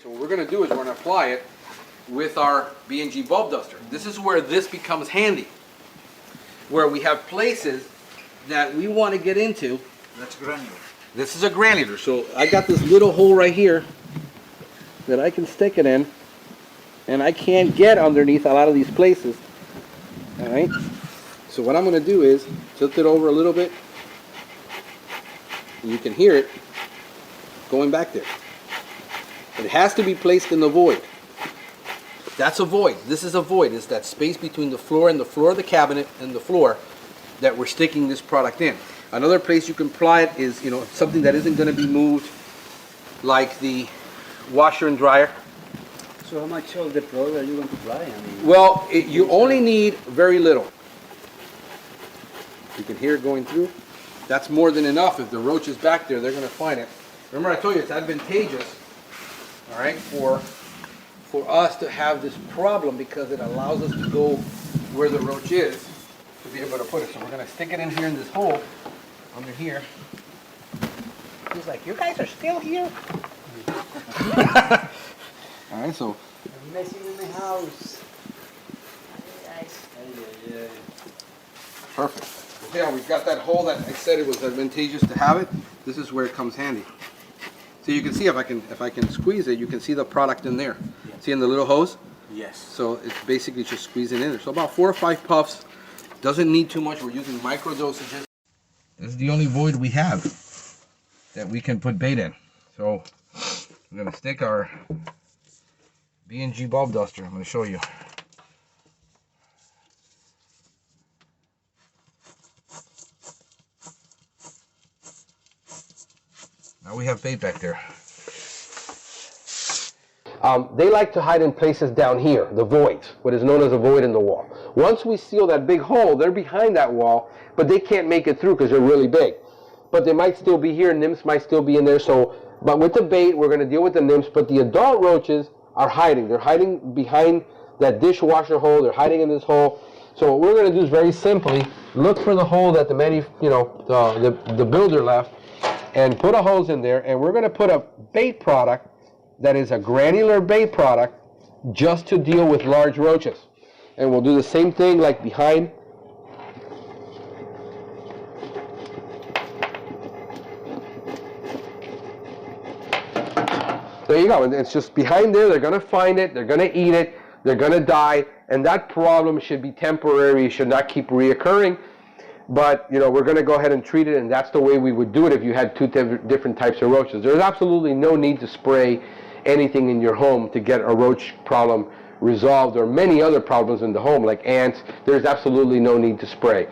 So what we're going to do is we're going to apply it with our B&G bulb duster. This is where this becomes handy, where we have places that we want to get into. That's granular. This is a granular, so I got this little hole right here that I can stick it in, and I can't get underneath a lot of these places. All right. So what I'm going to do is tilt it over a little bit. You can hear it going back there. It has to be placed in the void. That's a void. This is a void. It's that space between the floor and the floor of the cabinet and the floor that we're sticking this product in. Another place you can apply it is, you know, something that isn't going to be moved, like the washer and dryer. So how much of the product are you going to apply? I mean, Well, you only need very little. You can hear it going through. That's more than enough. If the roach is back there, they're going to find it. Remember, I told you it's advantageous, all right, for us to have this problem because it allows us to go where the roach is to be able to put it. So we're going to stick it in here in this hole under here. He's like, you guys are still here? All right, so. I'm messing in my house. Perfect. Yeah, we've got that hole that I said it was advantageous to have it. This is where it comes handy. So you can see if I can squeeze it, you can see the product in there. Yes. See in the little hose? Yes. So it's basically just squeezing in there. So about 4 or 5 puffs. Doesn't need too much. We're using micro dosages. This is the only void we have that we can put bait in. So we're going to stick our B&G bulb duster. I'm going to show you. Now we have bait back there. They like to hide in places down here, the voids, what is known as a void in the wall. Once we seal that big hole, they're behind that wall, but they can't make it through because they're really big. But they might still be here, nymphs might still be in there, but with the bait, we're going to deal with the nymphs, but the adult roaches are hiding. They're hiding behind that dishwasher hole, they're hiding in this hole. So what we're going to do is very simply, look for the hole that the builder left, and put a hose in there, and we're going to put a bait product that is a granular bait product just to deal with large roaches. And we'll do the same thing like behind. There you go, and it's just behind there. They're going to find it, they're going to eat it, they're going to die, and that problem should be temporary, should not keep reoccurring. But, you know, we're going to go ahead and treat it, and that's the way we would do it if you had 2 different types of roaches. There's absolutely no need to spray anything in your home to get a roach problem resolved, or many other problems in the home like ants. There's absolutely no need to spray.